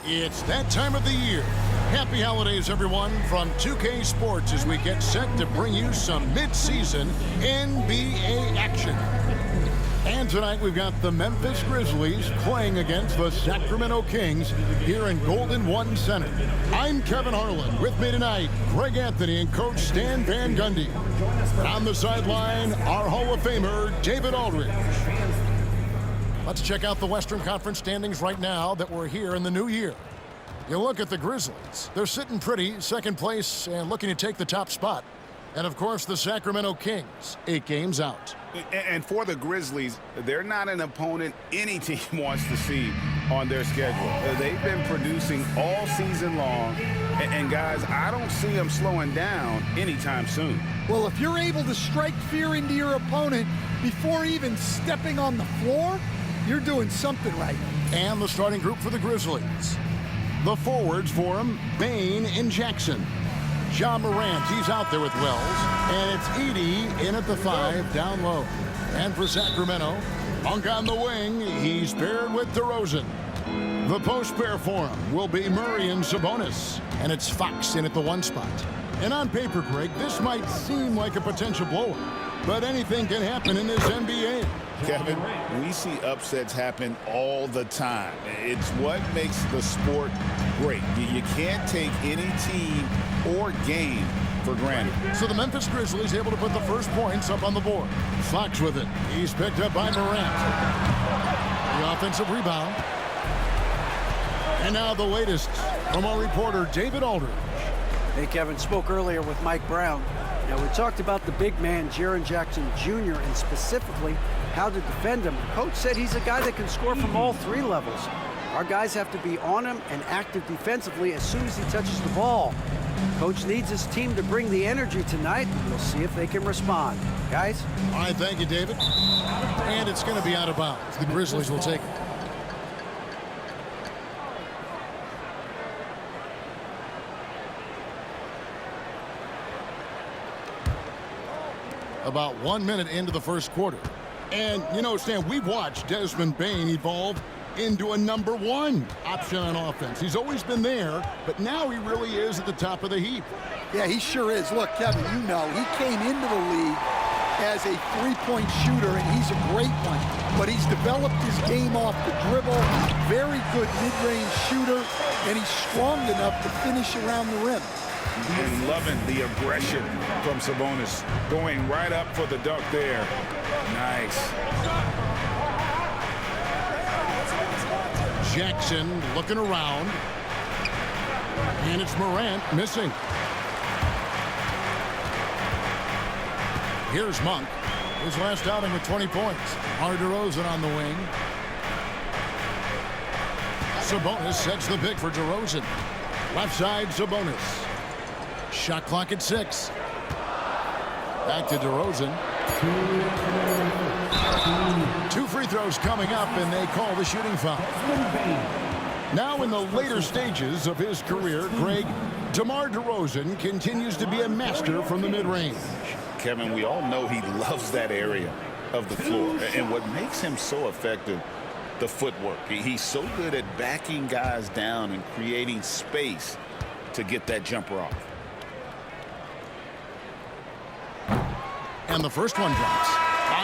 It's that time of the year. Happy holidays, everyone, from 2K Sports as we get set to bring you some mid-season NBA action. And tonight we've got the Memphis Grizzlies playing against the Sacramento Kings here in Golden One Center. I'm Kevin Harlan. With me tonight, Greg Anthony and Coach Stan Van Gundy. On the sideline, our Hall of Famer, David Aldridge. Let's check out the Western Conference standings right now that we're here in the new year. You look at the Grizzlies. They're sitting pretty, second place, and looking to take the top spot. And, of course, the Sacramento Kings, 8 games out. And for the Grizzlies, they're not an opponent any team wants to see on their schedule. They've been producing all season long. And, guys, I don't see them slowing down anytime soon. Well, if you're able to strike fear into your opponent before even stepping on the floor, you're doing something right. And the starting group for the Grizzlies. The forwards for him, Bane and Jackson. Ja Morant, he's out there with Wells. And it's Edey in at the 5, down low. And for Sacramento, Monk on the wing, he's paired with DeRozan. The post pair for him will be Murray and Sabonis. And it's Fox in at the 1 spot. And on paper, Greg, this might seem like a potential blowout. But anything can happen in this NBA. Kevin, we see upsets happen all the time. It's what makes the sport great. You can't take any team or game for granted. So the Memphis Grizzlies able to put the first points up on the board. Fox with it. He's picked up by Morant. The offensive rebound. And now the latest from our reporter, David Aldridge. Hey, Kevin, spoke earlier with Mike Brown. Now, we talked about the big man, Jaren Jackson Jr., and specifically how to defend him. Coach said he's a guy that can score from all 3 levels. Our guys have to be on him and active defensively as soon as he touches the ball. Coach needs his team to bring the energy tonight, and we'll see if they can respond. Guys? All right, thank you, David. And it's going to be out of bounds. The Grizzlies will take it. About 1 minute into the first quarter. And, you know, Stan, we've watched Desmond Bane evolve into a #1 option on offense. He's always been there, but now he really is at the top of the heap. Yeah, he sure is. Look, Kevin, you know, he came into the league as a 3-point shooter, and he's a great one. But he's developed his game off the dribble, very good mid-range shooter, and he's strong enough to finish around the rim. And loving the aggression from Sabonis. Going right up for the dunk there. Nice. Jackson looking around. And it's Morant missing. Here's Monk. His last outing with 20 points. DeRozan on the wing. Sabonis sets the pick for DeRozan. Left side, Sabonis. Shot clock at 6. Back to DeRozan. 2 free throws coming up, and they call the shooting foul. Now in the later stages of his career, Greg, DeMar DeRozan continues to be a master from the mid-range. Kevin, we all know he loves that area of the floor. And what makes him so effective, the footwork. He's so good at backing guys down and creating space to get that jumper off. And the first one drops.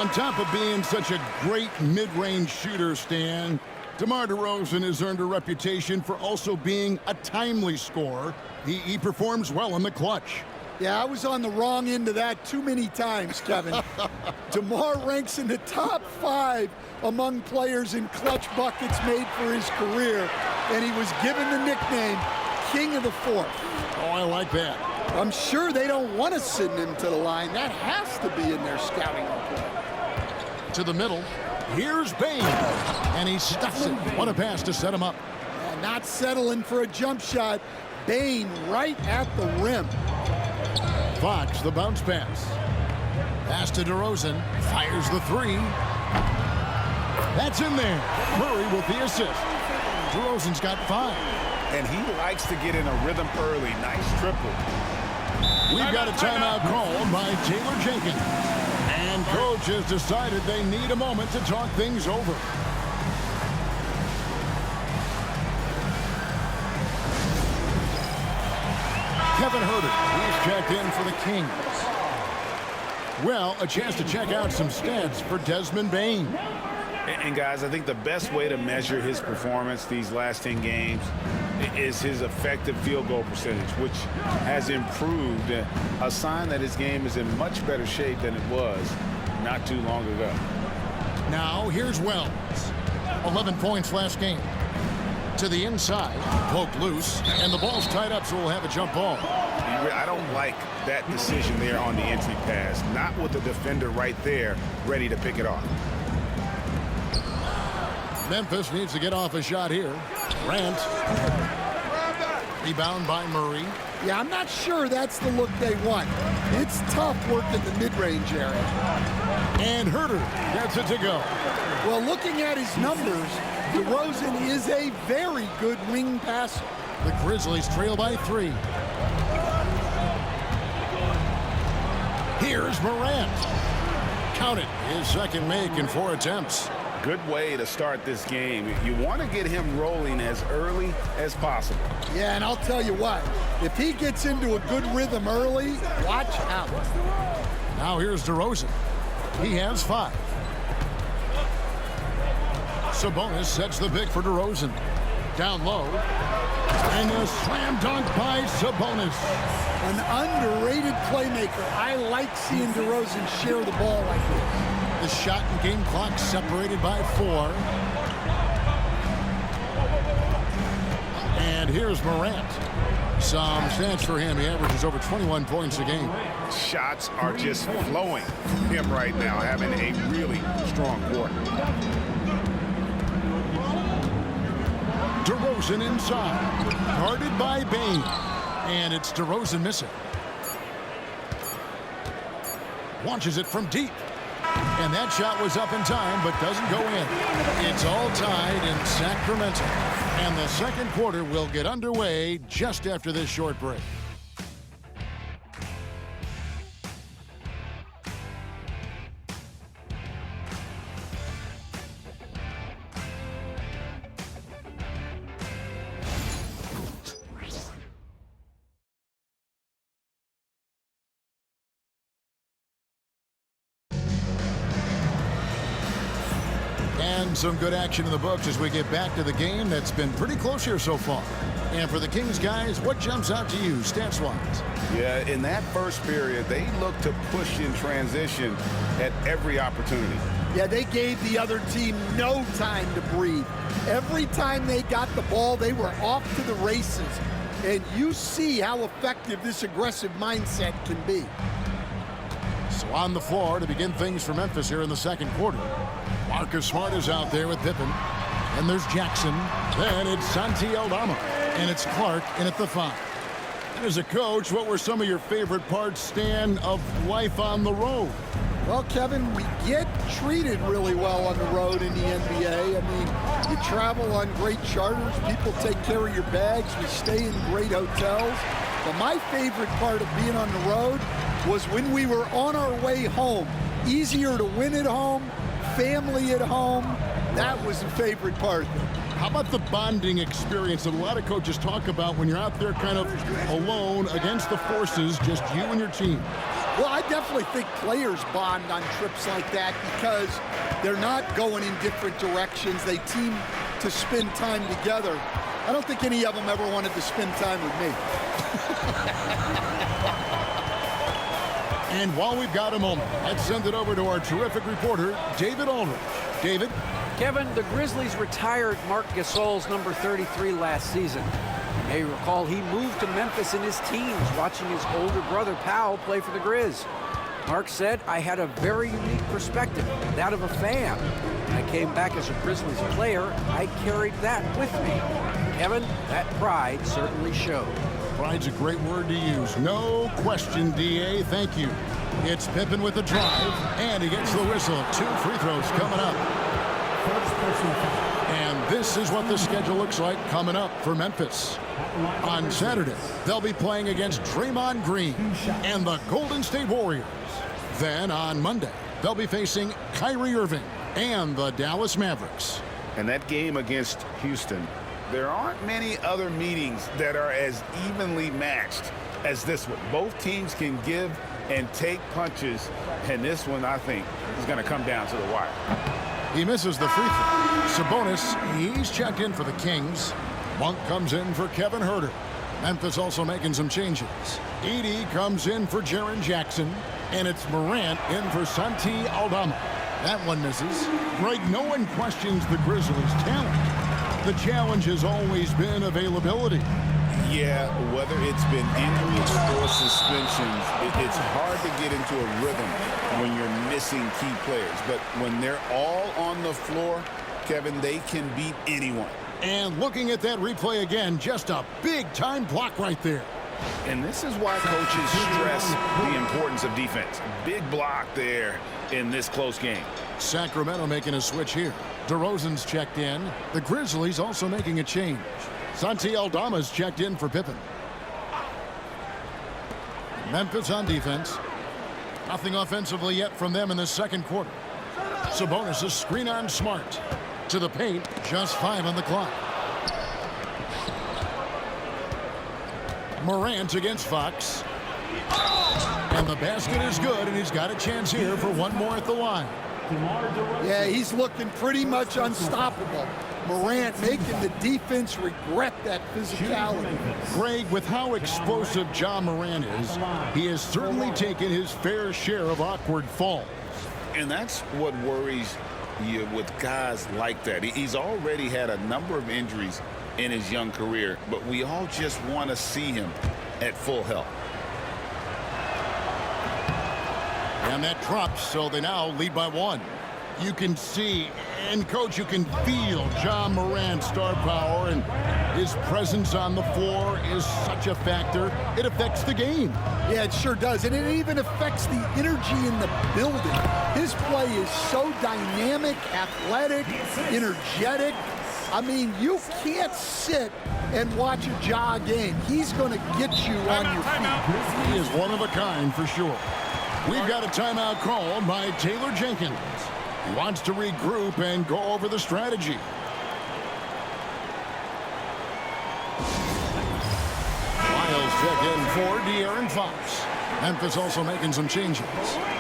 On top of being such a great mid-range shooter, Stan, DeMar DeRozan has earned a reputation for also being a timely scorer. He performs well in the clutch. Yeah, I was on the wrong end of that too many times, Kevin. DeMar ranks in the top 5 among players in clutch buckets made for his career, and he was given the nickname King of the Fourth. Oh, I like that. I'm sure they don't want to send him to the line. That has to be in their scouting report. To the middle. Here's Bane. And he stuffs it. What a pass to set him up. Not settling for a jump shot. Bane right at the rim. Fox, the bounce pass. Pass to DeRozan. Fires the 3. That's in there. Murray with the assist. DeRozan's got 5. And he likes to get in a rhythm early. Nice triple. We've got a timeout called by Taylor Jenkins. And coach has decided they need a moment to talk things over. Kevin Herter, he's checked in for the Kings. Well, a chance to check out some stats for Desmond Bane. And guys, I think the best way to measure his performance these last 10 games is his effective field goal percentage, which has improved, a sign that his game is in much better shape than it was not too long ago. Now, here's Wells. 11 points last game. To the inside, poked loose, and the ball's tied up, so we'll have a jump ball. I don't like that decision there on the entry pass. Not with the defender right there ready to pick it off. Memphis needs to get off a shot here. Grant. Rebound by Murray. Yeah, I'm not sure that's the look they want. It's tough working the mid-range area. And Herter gets it to go. Well, looking at his numbers, DeRozan is a very good wing passer. The Grizzlies trail by 3. Here's Morant. Count it. His second make in 4 attempts. Good way to start this game. You want to get him rolling as early as possible. Yeah, and I'll tell you what, if he gets into a good rhythm early, watch out. Now here's DeRozan. He has 5. Sabonis sets the pick for DeRozan. Down low. And a slam dunk by Sabonis. An underrated playmaker. I like seeing DeRozan share the ball like this. The shot and game clock separated by 4. And here's Morant. Some stats for him. He averages over 21 points a game. Shots are just flowing from him right now, having a really strong quarter. DeRozan inside. Guarded by Bane. And it's DeRozan missing. Launches it from deep. And that shot was up in time, but doesn't go in. It's all tied in Sacramento. And the second quarter will get underway just after this short break. And some good action in the books as we get back to the game that's been pretty close here so far. And for the Kings guys, what jumps out to you stats-wise? Yeah, in that first period, they looked to push in transition at every opportunity. Yeah, they gave the other team no time to breathe. Every time they got the ball, they were off to the races. And you see how effective this aggressive mindset can be. So on the floor to begin things for Memphis here in the second quarter. Marcus Smart is out there with Pippen. And there's Jackson. Then it's Santi Aldama. And it's Clark in at the 5. And as a coach, what were some of your favorite parts, Stan, of life on the road? Well, Kevin, we get treated really well on the road in the NBA. I mean, you travel on great charters. People take care of your bags. We stay in great hotels. But my favorite part of being on the road was when we were on our way home. Easier to win at home, family at home. That was the favorite part of it. How about the bonding experience that a lot of coaches talk about when you're out there kind of alone against the forces, just you and your team? Well, I definitely think players bond on trips like that because they're not going in different directions. They team to spend time together. I don't think any of them ever wanted to spend time with me. And while we've got a moment, let's send it over to our terrific reporter, David Aldridge. David? Kevin, the Grizzlies retired Marc Gasol's number 33 last season. You may recall he moved to Memphis in his teens, watching his older brother, Powell, play for the Grizz. Marc said, I had a very unique perspective, that of a fan. When I came back as a Grizzlies player, I carried that with me. Kevin, that pride certainly showed. Pride's a great word to use. No question, D.A. Thank you. It's Pippen with the drive, and he gets the whistle. 2 free throws coming up. And this is what the schedule looks like coming up for Memphis. On Saturday, they'll be playing against Draymond Green and the Golden State Warriors. Then on Monday, they'll be facing Kyrie Irving and the Dallas Mavericks. And that game against Houston, there aren't many other meetings that are as evenly matched as this one. Both teams can give and take punches, and this one, I think, is going to come down to the wire. He misses the free throw. Sabonis, he's checked in for the Kings. Monk comes in for Kevin Huerter. Memphis also making some changes. Edey comes in for Jaren Jackson, and it's Morant in for Santi Aldama. That one misses. Greg, no one questions the Grizzlies' talent. The challenge has always been availability. Yeah, whether it's been injuries or suspensions, it's hard to get into a rhythm when you're missing key players. But when they're all on the floor, Kevin, they can beat anyone. And looking at that replay again, just a big-time block right there. And this is why coaches stress the importance of defense. Big block there in this close game. Sacramento making a switch here. DeRozan's checked in. The Grizzlies also making a change. Santi Aldama's checked in for Pippen. Memphis on defense. Nothing offensively yet from them in the second quarter. Sabonis a screen on Smart. To the paint, just 5 on the clock. Morant against Fox. And the basket is good, and he's got a chance here for one more at the line. Yeah, he's looking pretty much unstoppable. Morant making the defense regret that physicality. Greg, with how explosive Ja Morant is, he has certainly taken his fair share of awkward falls. And that's what worries you with guys like that. He's already had a number of injuries in his young career, but we all just want to see him at full health. And that drops, so they now lead by 1. You can see, and coach, you can feel Ja Morant's star power, and his presence on the floor is such a factor. It affects the game. Yeah, it sure does, and it even affects the energy in the building. His play is so dynamic, athletic, energetic. I mean, you can't sit and watch a Ja game. He's going to get you on your feet. He is one of a kind for sure. We've got a timeout called by Taylor Jenkins. He wants to regroup and go over the strategy. Miles check in for De'Aaron Fox. Memphis also making some changes.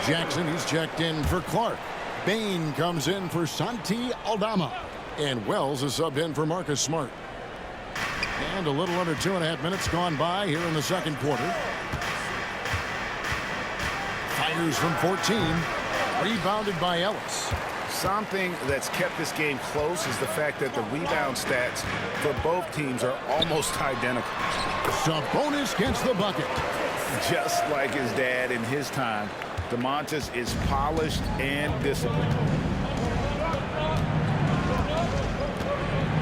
Jackson, he's checked in for Clark. Bain comes in for Santi Aldama. And Wells is subbed in for Marcus Smart. And a little under 2.5 minutes gone by here in the second quarter. Fires from 14. Rebounded by Ellis. Something that's kept this game close is the fact that the rebound stats for both teams are almost identical. Sabonis gets the bucket. Just like his dad in his time, DeMontis is polished and disciplined.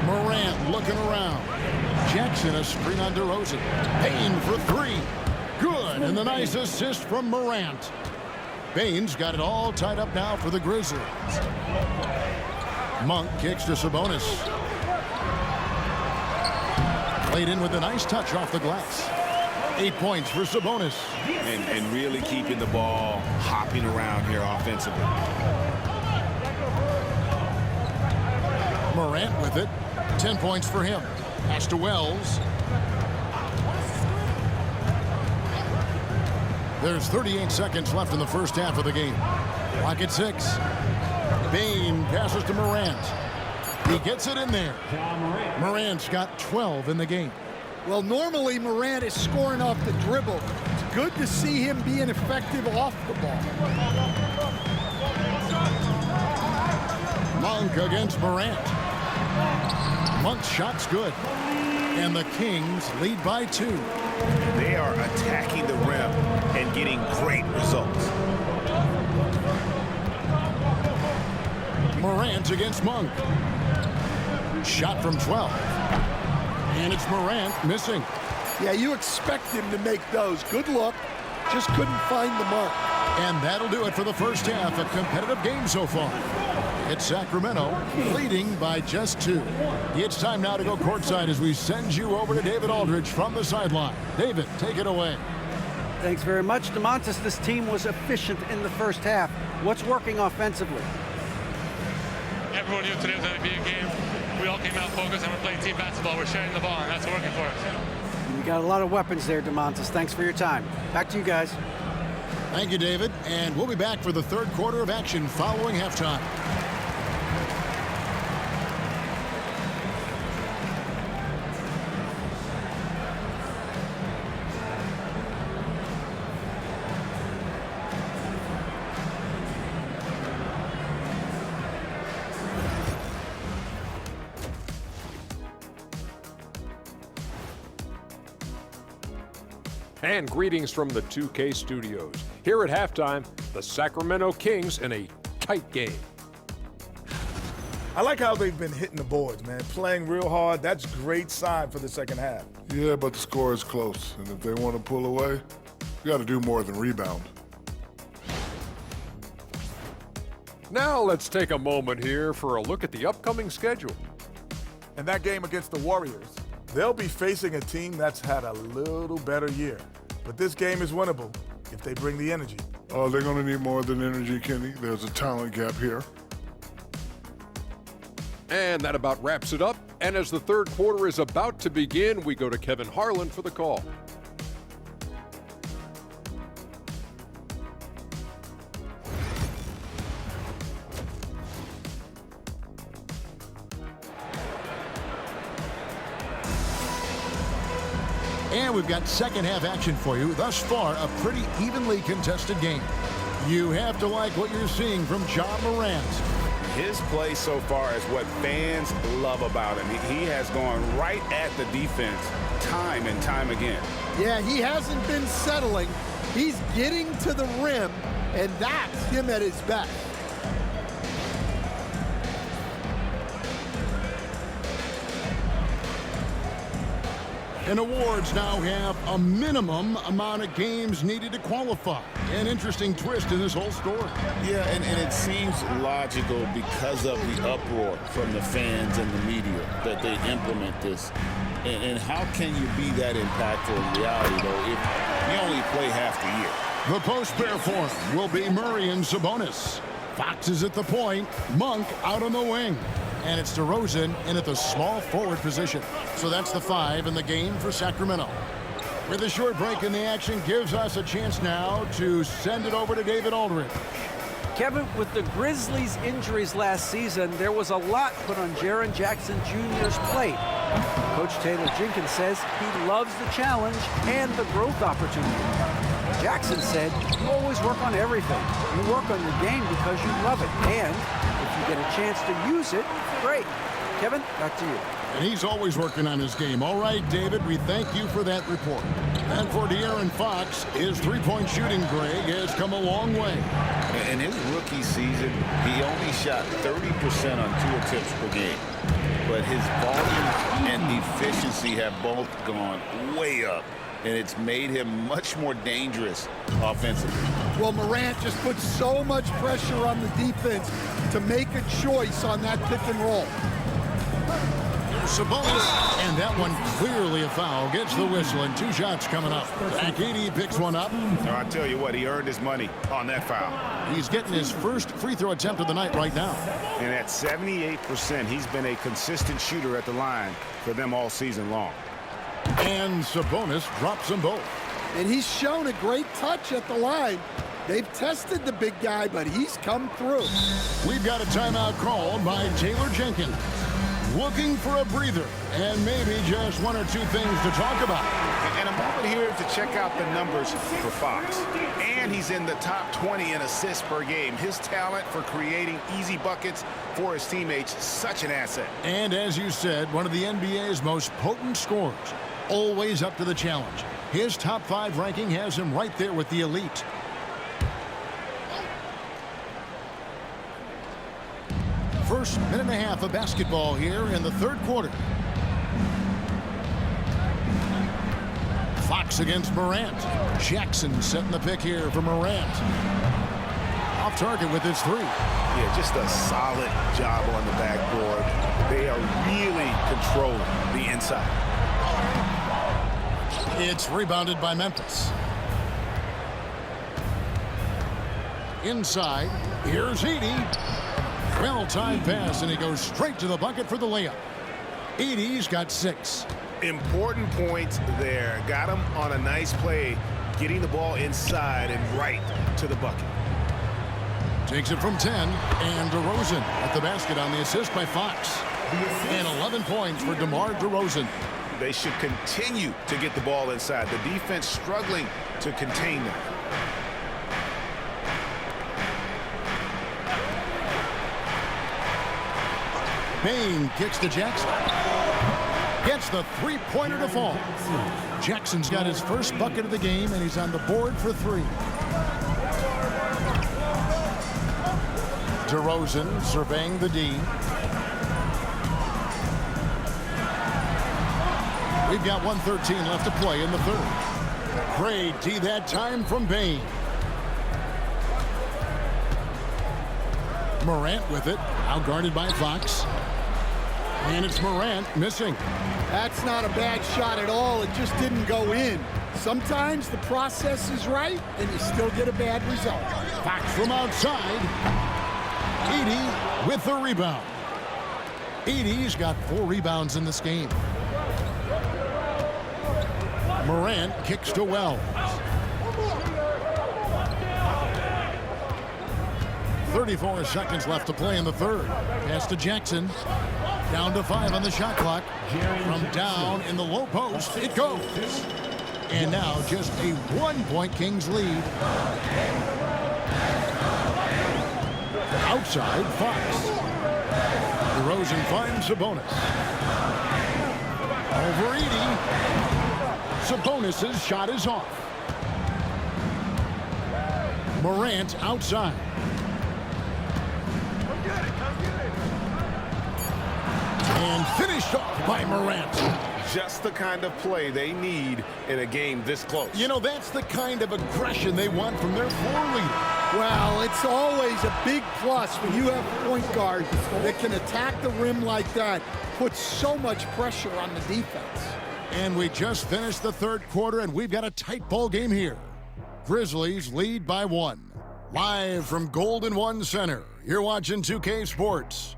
Morant looking around. Jackson a screen on DeRozan. Payne for 3. Good, and the nice assist from Morant. Bain's got it all tied up now for the Grizzlies. Monk kicks to Sabonis. Played in with a nice touch off the glass. 8 points for Sabonis. And really keeping the ball hopping around here offensively. Morant with it. 10 points for him. Pass to Wells. There's 38 seconds left in the first half of the game. Clock at 6. Bain passes to Morant. He gets it in there. Morant's got 12 in the game. Well, normally Morant is scoring off the dribble. It's good to see him being effective off the ball. Monk against Morant. Monk's shot's good. And the Kings lead by 2. They are attacking the rim and getting great results. Morant against Monk. Shot from 12. And it's Morant missing. Yeah, you expect him to make those. Good look. Just couldn't find the mark. And that'll do it for the first half. A competitive game so far. It's Sacramento leading by just 2. It's time now to go courtside as we send you over to David Aldridge from the sideline. David, take it away. Thanks very much, DeMontis. This team was efficient in the first half. What's working offensively? Everyone knew today was going to be a game. We all came out focused and we're playing team basketball. We're sharing the ball, and that's working for us. You got a lot of weapons there, DeMontis. Thanks for your time. Back to you guys. Thank you, David. And we'll be back for the third quarter of action following halftime. And greetings from the 2K studios. Here at halftime, the Sacramento Kings in a tight game. I like how they've been hitting the boards, man. Playing real hard. That's a great sign for the second half. Yeah, but the score is close. And if they want to pull away, you got to do more than rebound. Now let's take a moment here for a look at the upcoming schedule. And that game against the Warriors, they'll be facing a team that's had a little better year. But this game is winnable if they bring the energy. Oh, they're going to need more than energy, Kenny. There's a talent gap here. And that about wraps it up. And as the third quarter is about to begin, we go to Kevin Harlan for the call. And we've got second half action for you. Thus far, a pretty evenly contested game. You have to like what you're seeing from John Morant. His play so far is what fans love about him. He has gone right at the defense time and time again. Yeah, he hasn't been settling. He's getting to the rim, and that's him at his best. And awards now have a minimum amount of games needed to qualify. An interesting twist in this whole story. Yeah, and it seems logical because of the uproar from the fans and the media that they implement this. And how can you be that impactful in reality, though, if you only play half the year? The post pair form will be Murray and Sabonis. Fox is at the point, Monk out on the wing. And it's DeRozan in at the small forward position. So that's the 5 in the game for Sacramento. With a short break in the action gives us a chance now to send it over to David Aldridge. Kevin, with the Grizzlies' injuries last season, there was a lot put on Jaren Jackson Jr.'s plate. Coach Taylor Jenkins says he loves the challenge and the growth opportunity. Jackson said, you always work on everything. You work on your game because you love it. And if you get a chance to use it, great. Kevin, back to you. And he's always working on his game. All right, David, we thank you for that report. And for De'Aaron Fox, his three-point shooting, Greg, has come a long way. In his rookie season, he only shot 30% on 2 attempts per game. But his volume and efficiency have both gone way up. And it's made him much more dangerous offensively. Well, Morant just puts so much pressure on the defense to make a choice on that pick and roll. Sabonis, and that one clearly a foul, gets the whistle, and 2 shots coming up. Akidi picks one up. I tell you what, he earned his money on that foul. He's getting his first free throw attempt of the night right now. And at 78%, he's been a consistent shooter at the line for them all season long. And Sabonis drops them both. And he's shown a great touch at the line. They've tested the big guy, but he's come through. We've got a timeout called by Taylor Jenkins. Looking for a breather and maybe just 1 or 2 things to talk about. And a moment here to check out the numbers for Fox. And he's in the top 20 in assists per game. His talent for creating easy buckets for his teammates, such an asset. And as you said, one of the NBA's most potent scorers. Always up to the challenge. His top 5 ranking has him right there with the elite. First minute and a half of basketball here in the third quarter. Fox against Morant. Jackson setting the pick here for Morant. Off target with his 3. Yeah, just a solid job on the backboard. They are really controlling the inside. It's rebounded by Memphis. Inside, here's Edey. Well-timed pass, and he goes straight to the bucket for the layup. Edey's got 6. Important points there. Got him on a nice play, getting the ball inside and right to the bucket. Takes it from 10, and DeRozan at the basket on the assist by Fox. And 11 points for DeMar DeRozan. They should continue to get the ball inside. The defense struggling to contain them. Bain kicks to Jackson. Gets the three-pointer to fall. Jackson's got his first bucket of the game, and he's on the board for 3. DeRozan surveying the D. We've got 1:13 left to play in the third. Great D that time from Bain. Morant with it, outguarded by Fox. And it's Morant missing. That's not a bad shot at all. It just didn't go in. Sometimes the process is right, and you still get a bad result. Fox from outside. Edey with the rebound. Edey's got 4 rebounds in this game. Morant kicks to Wells. 34 seconds left to play in the third. Pass to Jackson. Down to 5 on the shot clock. From down in the low post, it goes. And now just a 1-point Kings lead. Outside, Fox. DeRozan finds Sabonis. Over Edey. Sabonis' shot is off. Morant outside. And finished off by Morant. Just the kind of play they need in a game this close. You know, that's the kind of aggression they want from their floor leader. Well, it's always a big plus when you have a point guard that can attack the rim like that. Puts so much pressure on the defense. And we just finished the third quarter, and we've got a tight ball game here. Grizzlies lead by 1. Live from Golden One Center, you're watching 2K Sports.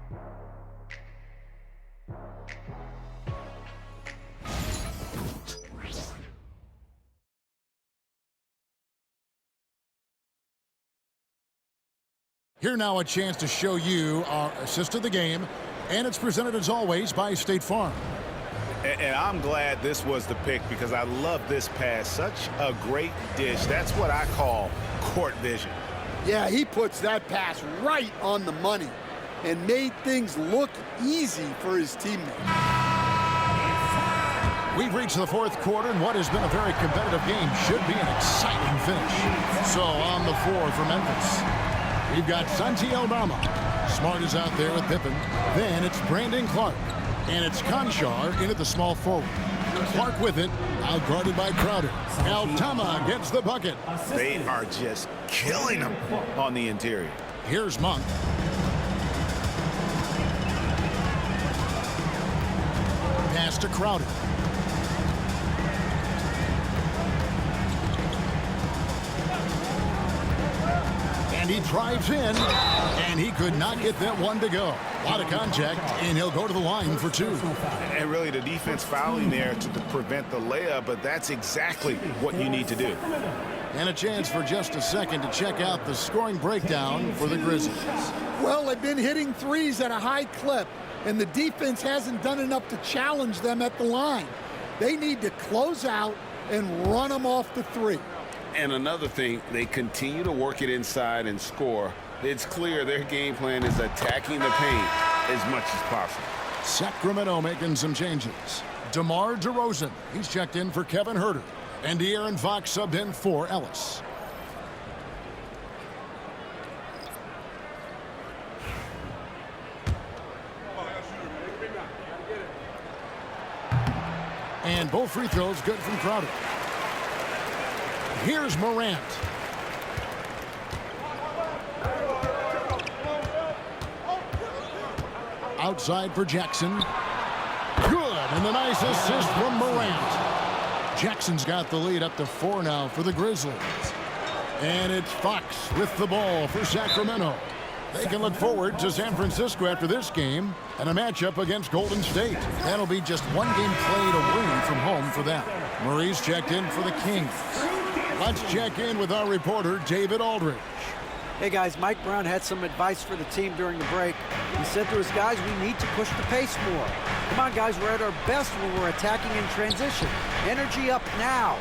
Here now a chance to show you our assist of the game, and it's presented as always by State Farm. And I'm glad this was the pick because I love this pass. Such a great dish. That's what I call court vision. Yeah, he puts that pass right on the money and made things look easy for his teammates. We've reached the fourth quarter, and what has been a very competitive game should be an exciting finish. So on the floor for Memphis, we've got Santi Aldama. Smart is out there with Pippen. Then it's Brandon Clark. And it's Conchar in at the small forward. Clark with it, outguarded by Crowder. Aldama gets the bucket. They are just killing him on the interior. Here's Monk. Pass to Crowder. And he drives in, and he could not get that one to go. A lot of contact, and he'll go to the line for 2. And really the defense fouling there to prevent the layup, but that's exactly what you need to do. And a chance for just a second to check out the scoring breakdown for the Grizzlies. Well, they've been hitting threes at a high clip, and the defense hasn't done enough to challenge them at the line. They need to close out and run them off the 3. And another thing, they continue to work it inside and score. It's clear their game plan is attacking the paint as much as possible. Sacramento making some changes. DeMar DeRozan, he's checked in for Kevin Huerter. And De'Aaron Fox subbed in for Ellis. And both free throws good from Crowder. Here's Morant. Outside for Jackson. Good, and the nice assist from Morant. Jackson's got the lead up to 4 now for the Grizzlies. And it's Fox with the ball for Sacramento. They can look forward to San Francisco after this game and a matchup against Golden State. That'll be just one game played away from home for them. Murray's checked in for the Kings. Let's check in with our reporter, David Aldridge. Hey guys, Mike Brown had some advice for the team during the break. He said to his guys, we need to push the pace more. Come on guys, we're at our best when we're attacking in transition. Energy up now.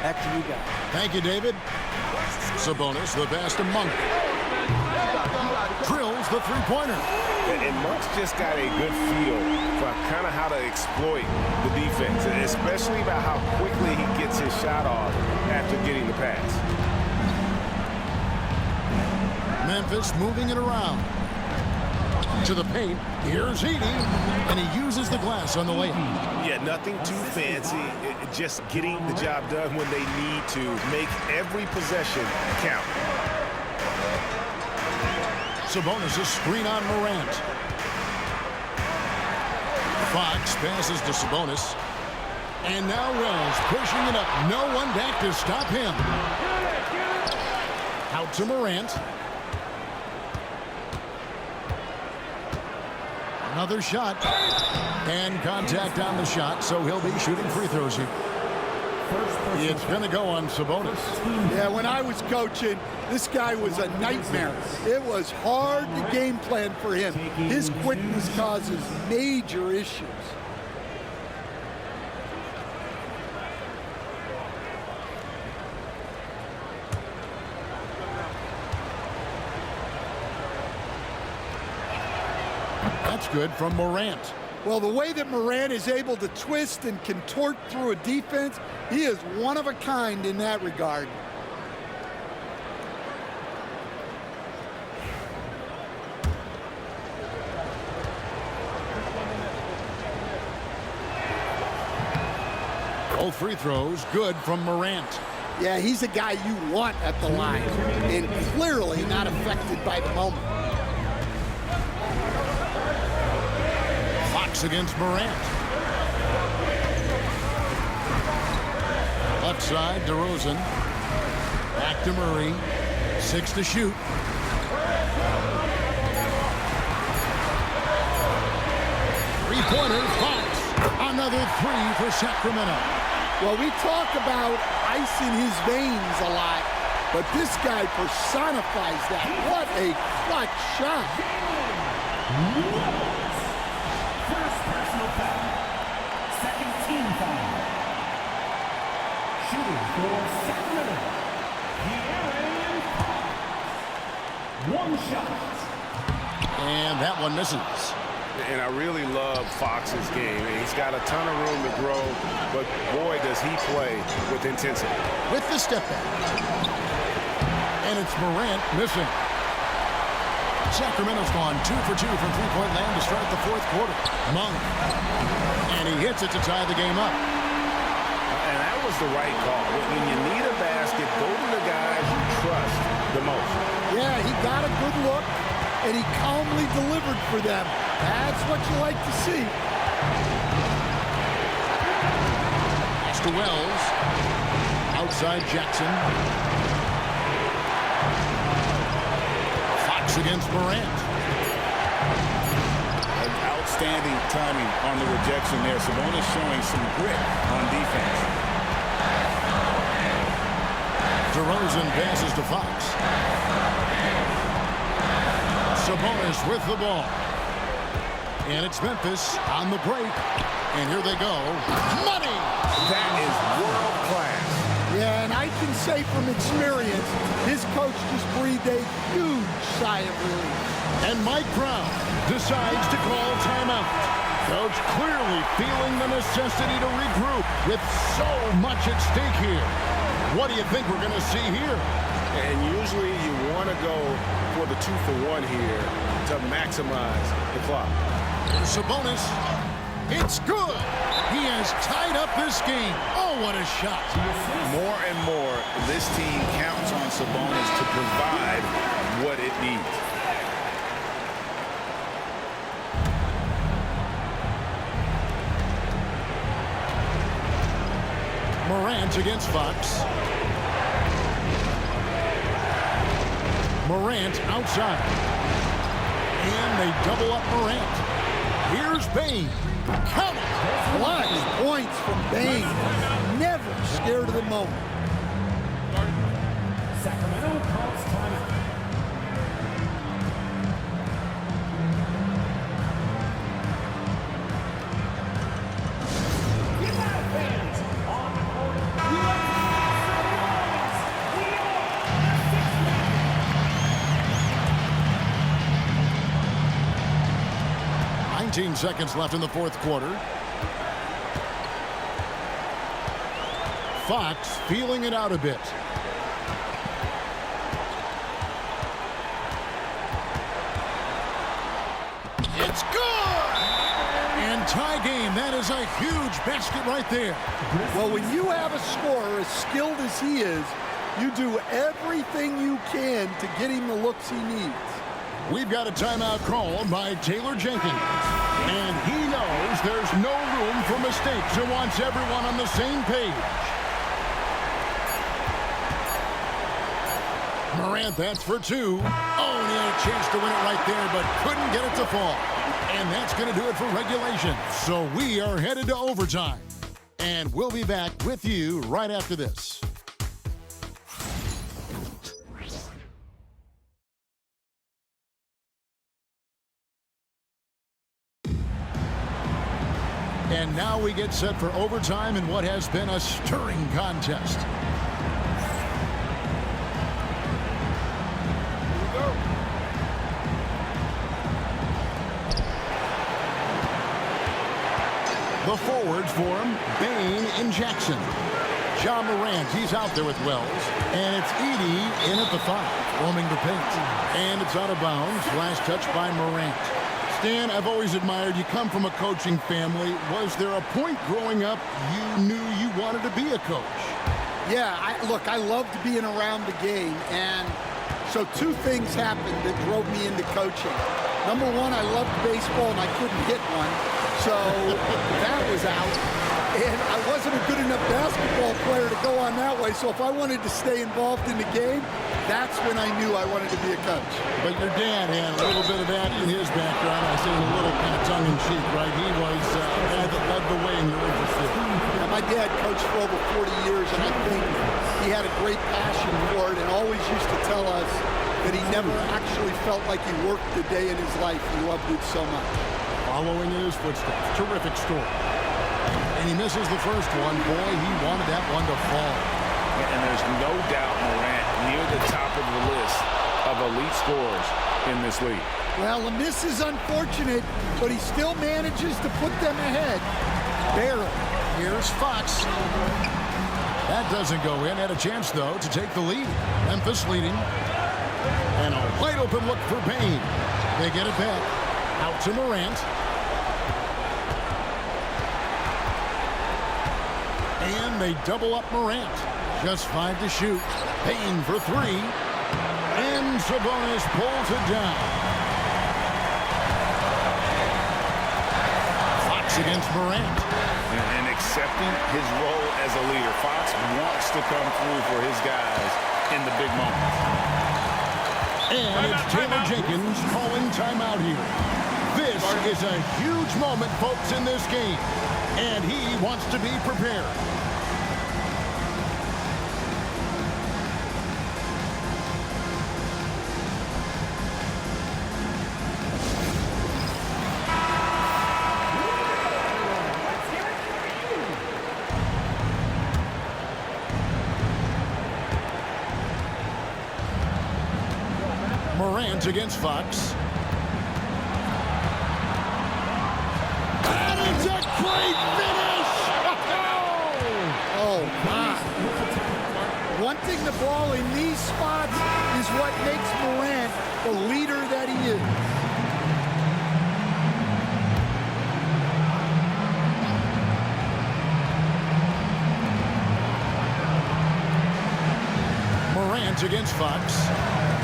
Back to you guys. Thank you, David. Sabonis, the pass to Monk. Drills the three-pointer. And Monk's just got a good feel for kind of how to exploit the defense, especially about how quickly he gets his shot off after getting the pass. Memphis moving it around. To the paint. Here's Edey. And he uses the glass on the layup. Yeah, nothing too fancy. Just getting the job done when they need to. Make every possession count. Sabonis' screen on Morant. Fox passes to Sabonis. And now Wells pushing it up. No one back to stop him. Out to Morant. Another shot. And contact on the shot, so he'll be shooting free throws here. It's going to go on Sabonis. Yeah, when I was coaching, this guy was a nightmare. It was hard to game plan for him. His quickness causes major issues. That's good from Morant. Well, the way that Morant is able to twist and contort through a defense, he is one of a kind in that regard. Both free throws good from Morant. Yeah, he's a guy you want at the line, and clearly not affected by the moment. Fox against Morant. Left side, DeRozan. Back to Murray. 6 to shoot. Three-pointer, Fox. Another 3 for Sacramento. Well, we talk about ice in his veins a lot, but this guy personifies that. What a clutch shot. First personal foul. Second team foul. Shooting for Sacramento. De'Aaron Fox. One shot. And that one misses. And I really love Fox's game. He's got a ton of room to grow, but boy, does he play with intensity. With the step back. And it's Morant missing. Sacramento's gone 2 for 2 from three-point land to start the fourth quarter. Monk. And he hits it to tie the game up. And that was the right call. When you need a basket, go to the guys you trust the most. Yeah, he got a good look, and he calmly delivered for them. That's what you like to see. Pass to Wells. Outside Jackson. Fox against Morant. Outstanding timing on the rejection there. Sabonis showing some grit on defense. DeRozan passes to Fox. Sabonis with the ball. And it's Memphis on the break. And here they go. Money! That is world class. Yeah, and I can say from experience, his coach just breathed a huge sigh of relief. And Mike Brown decides to call timeout. Coach clearly feeling the necessity to regroup with so much at stake here. What do you think we're going to see here? And usually you want to go for the 2-for-1 here to maximize the clock. Sabonis, it's good. He has tied up this game. Oh, what a shot. More and more, this team counts on Sabonis to provide what it needs. Morant against Fox. Morant outside. And they double up Morant. Here's Bane. Count it. Clutch points from Bane. Never scared of the moment. Sacramento calls timeout. United fans on the court. We are the 6th man. 19 seconds left in the fourth quarter. Fox feeling it out a bit. It's good! And tie game. That is a huge basket right there. Well, when you have a scorer as skilled as he is, you do everything you can to get him the looks he needs. We've got a timeout called by Taylor Jenkins. And he knows there's no room for mistakes and wants everyone on the same page. Morant, that's for two. Oh, and he had a chance to win it right there, but couldn't get it to fall. And that's going to do it for regulation. So we are headed to overtime. And we'll be back with you right after this. And now we get set for overtime in what has been a stirring contest. The forwards for him, Bane and Jackson. Ja Morant, he's out there with Wells. And it's Edey in at the 5, roaming the paint. And it's out of bounds. Last touch by Morant. Stan, I've always admired you. Come from a coaching family. Was there a point growing up you knew you wanted to be a coach? Yeah, look, I loved being around the game. And so two things happened that drove me into coaching. Number one, I loved baseball and I couldn't hit one. So that was out. And I wasn't a good enough basketball player to go on that way. So if I wanted to stay involved in the game, that's when I knew I wanted to be a coach. But your dad had a little bit of that in his background. I say a little kind of tongue-in-cheek, right? He was the guy that led the way in your interest. Yeah, my dad coached for over 40 years, and I think he had a great passion for it and always used to tell us that he never actually felt like he worked a day in his life. He loved it so much. Following in his footsteps. Terrific story. And he misses the first one. Boy, he wanted that one to fall. And there's no doubt Morant near the top of the list of elite scorers in this league. Well, the miss is unfortunate, but he still manages to put them ahead. Barely. Here's Fox. That doesn't go in. Had a chance, though, to take the lead. Memphis leading. And a wide open look for Bane. They get it back. Out to Morant. And they double up Morant. Just 5 to shoot. Bane for 3. And Sabonis pulls it down. Fox against Morant. And accepting his role as a leader. Fox wants to come through for his guys in the big moments. And it's Taylor Jenkins calling timeout here. This is a huge moment, folks, in this game. And he wants to be prepared. Morant against Fox. And it's a great finish! Oh, my. Wanting the ball in these spots is what makes Morant the leader that he is. Morant against Fox.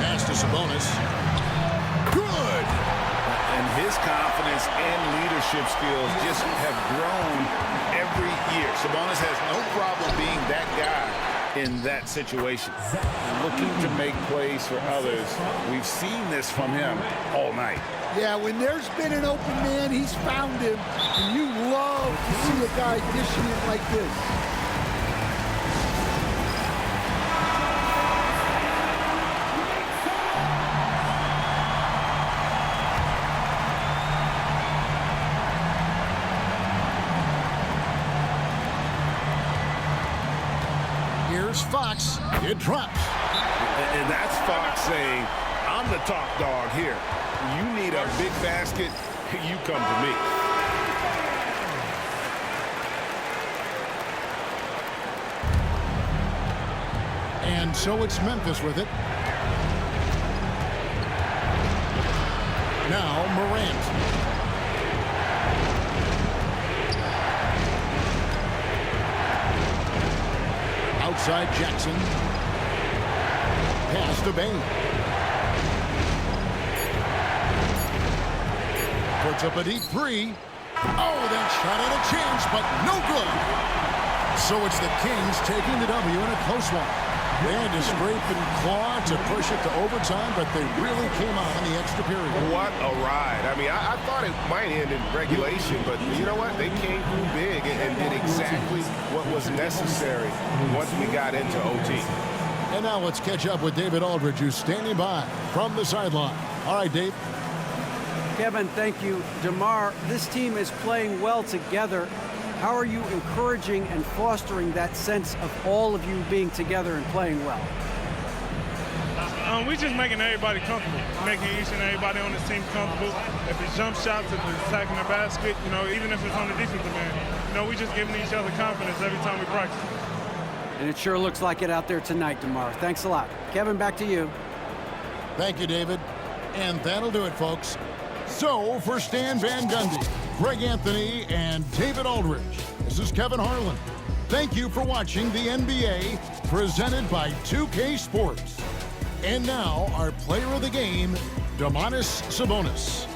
Pass to Sabonis. Good! And his confidence and leadership skills just have grown every year. Sabonis has no problem being that guy in that situation. Looking to make plays for others. We've seen this from him all night. Yeah, when there's been an open man, he's found him. And you love to see a guy dishing it like this. Here's Fox. It drops. And that's Fox saying, I'm the top dog here. You need a big basket, you come to me. And so it's Memphis with it. Now Morant. Outside Jackson. Pass to Bain. Puts up a deep three. Oh, that shot had a chance, but no good. So it's the Kings taking the W in a close one. They had to scrape and claw to push it to overtime, but they really came out in the extra period. What a ride. I mean, I thought it might end in regulation, but you know what? They came through big and did exactly what was necessary once we got into OT. And now let's catch up with David Aldridge, who's standing by from the sideline. All right, Dave. Kevin, thank you. DeMar, this team is playing well together. How are you encouraging and fostering that sense of all of you being together and playing well? We just making everybody comfortable, making each and everybody on this team comfortable. If it's jump shots, if it's attacking the basket, you know, even if it's on the defensive end, you know, we just giving each other confidence every time we practice. And it sure looks like it out there tonight, DeMar. Thanks a lot. Kevin, back to you. Thank you, David. And that'll do it, folks. So, for Stan Van Gundy, Greg Anthony, and David Aldridge, this is Kevin Harlan. Thank you for watching the NBA, presented by 2K Sports. And now, our player of the game, Domantas Sabonis.